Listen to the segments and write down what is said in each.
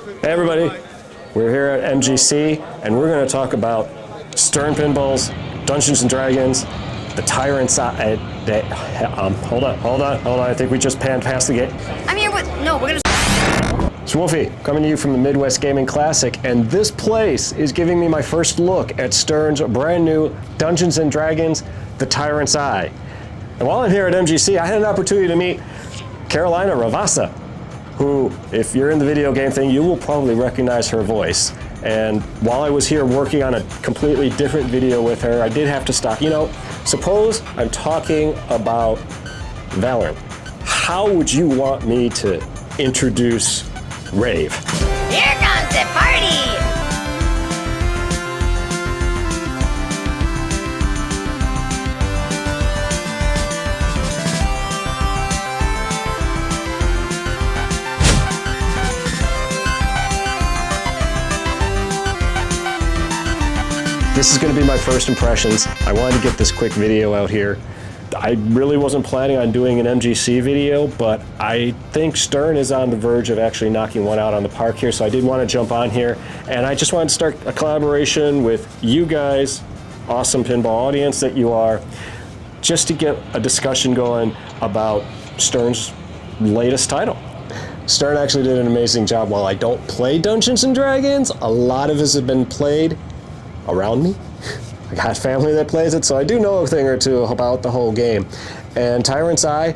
Hey everybody, we're here at MGC and we're going to talk about Stern Pinballs, Dungeons and Dragons, the Tyrant's Eye. Hold on, I think we just panned past the gate. I'm here with, no, we're going to... It's Wolffy, coming to you from the Midwest Gaming Classic, and this place is giving me my first look at Stern's brand new Dungeons and Dragons, the Tyrant's Eye. And while I'm here at MGC, I had an opportunity to meet Carolina Ravassa, who, if you're in the video game thing, you will probably recognize her voice. And while I was here working on a completely different video with her, I did have to stop. You know, suppose I'm talking about Valorant. How would you want me to introduce Rave? Here comes the party! This is going to be my first impressions. I wanted to get this quick video out here. I really wasn't planning on doing an MGC video, but I think Stern is on the verge of actually knocking one out on the park here, so I did want to jump on here, and I just wanted to start a collaboration with you guys, awesome pinball audience that you are, just to get a discussion going about Stern's latest title. Stern actually did an amazing job. While I don't play Dungeons and Dragons, a lot of us have been played around me. I got family that plays it, so I do know a thing or two about the whole game. And Tyrant's Eye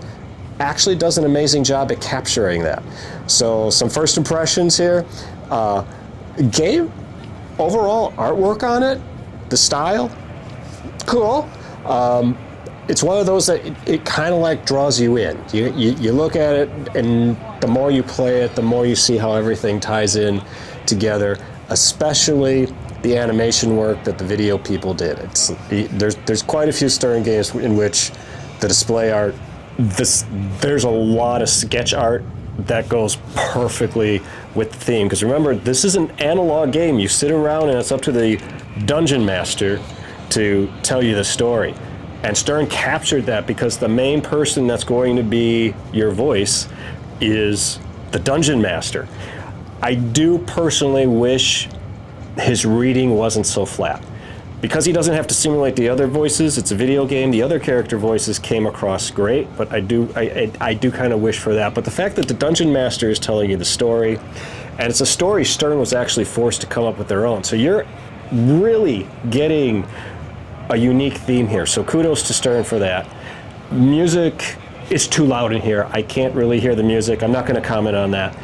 actually does an amazing job at capturing that. So some first impressions here. Game, overall artwork on it, the style, cool. It's one of those that it kind of like draws you in. You look at it, and the more you play it, the more you see how everything ties in together, especially the animation work that the video people did. There's quite a few Stern games in which the display art, there's a lot of sketch art that goes perfectly with the theme. Because remember, this is an analog game. You sit around and it's up to the dungeon master to tell you the story. And Stern captured that because the main person that's going to be your voice is the dungeon master. I do personally wish his reading wasn't so flat. Because he doesn't have to simulate the other voices, it's a video game, the other character voices came across great, but I do kind of wish for that. But the fact that the Dungeon Master is telling you the story, and it's a story Stern was actually forced to come up with their own. So you're really getting a unique theme here. So kudos to Stern for that. Music is too loud in here. I can't really hear the music. I'm not going to comment on that.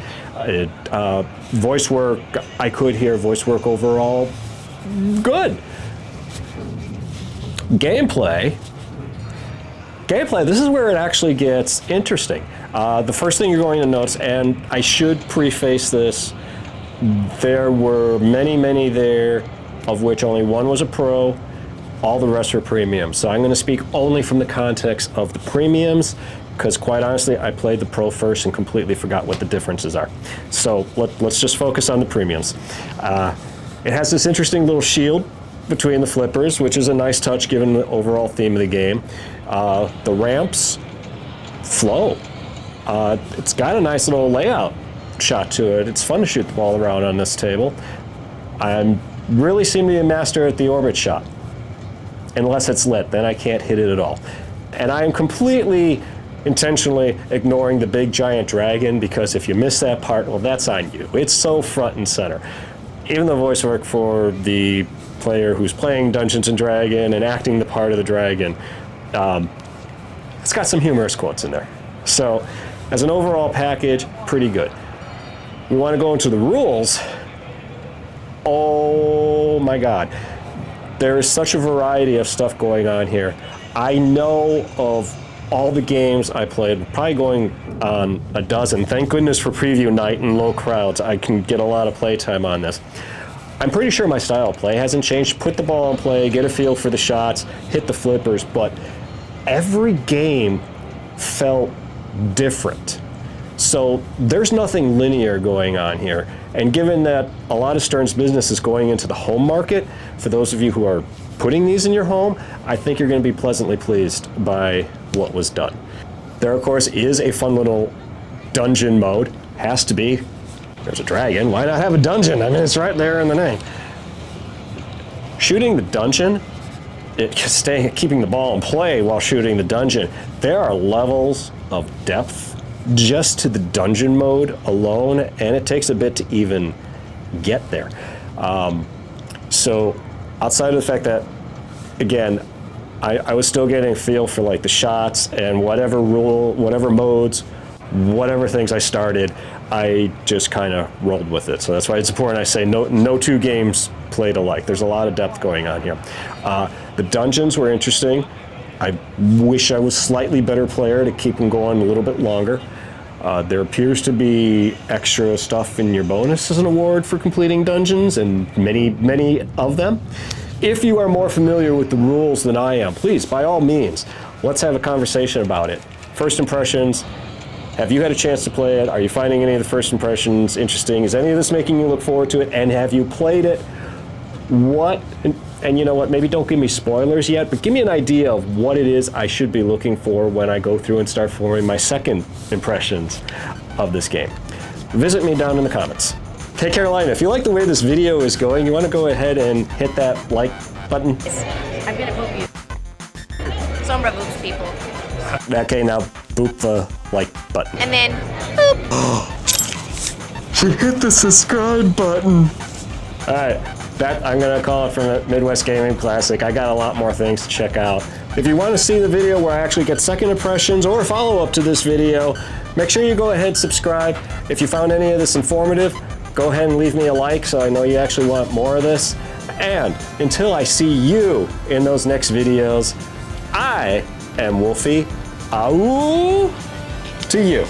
Voice work, I could hear voice work overall, good. Gameplay, this is where it actually gets interesting. The first thing you're going to notice, and I should preface this, there were many there, of which only one was a pro, all the rest were premiums. So I'm going to speak only from the context of the premiums, because quite honestly, I played the pro first and completely forgot what the differences are. So let's just focus on the premiums. It has this interesting little shield between the flippers, which is a nice touch given the overall theme of the game. The ramps flow. It's got a nice little layout shot to it. It's fun to shoot the ball around on this table. I really seem to be a master at the orbit shot. Unless it's lit, then I can't hit it at all. And I am completely intentionally ignoring the big giant dragon, because if you miss that part, well, that's on you. It's so front and center. Even the voice work for the player who's playing Dungeons and Dragons and acting the part of the dragon, it's got some humorous quotes in there. So as an overall package, pretty good. We want to go into the rules. Oh my God. There is such a variety of stuff going on here. I know of all the games I played, probably going on a dozen. Thank goodness for preview night and low crowds. I can get a lot of playtime on this. I'm pretty sure my style of play hasn't changed. Put the ball in play, get a feel for the shots, hit the flippers, but every game felt different. So there's nothing linear going on here. And given that a lot of Stern's business is going into the home market, for those of you who are putting these in your home, I think you're going to be pleasantly pleased by what was done. There, of course, is a fun little dungeon mode. Has to be. There's a dragon. Why not have a dungeon? I mean, it's right there in the name. Shooting the dungeon, keeping the ball in play while shooting the dungeon. There are levels of depth just to the dungeon mode alone, and it takes a bit to even get there. So outside of the fact that, again, I was still getting a feel for like the shots and whatever modes, whatever things I started, I just kind of rolled with it. So that's why it's important I say no two games played alike. There's a lot of depth going on here. The dungeons were interesting. I wish I was slightly better player to keep them going a little bit longer. There appears to be extra stuff in your bonus as an award for completing dungeons, and many of them. If you are more familiar with the rules than I am, please, by all means, let's have a conversation about it. First impressions, have you had a chance to play it? Are you finding any of the first impressions interesting? Is any of this making you look forward to it? And have you played it? And you know what, maybe don't give me spoilers yet, but give me an idea of what it is I should be looking for when I go through and start forming my second impressions of this game. Visit me down in the comments. Hey Carolina, if you like the way this video is going, you want to go ahead and hit that like button? I'm gonna boop you. Sombra boops people. Okay, now boop the like button. And then, boop. She hit the subscribe button. All right, that I'm gonna call it from the Midwest Gaming Classic. I got a lot more things to check out. If you want to see the video where I actually get second impressions or follow up to this video, make sure you go ahead and subscribe. If you found any of this informative, go ahead and leave me a like so I know you actually want more of this. And until I see you in those next videos, I am Wolffy. Ow to you.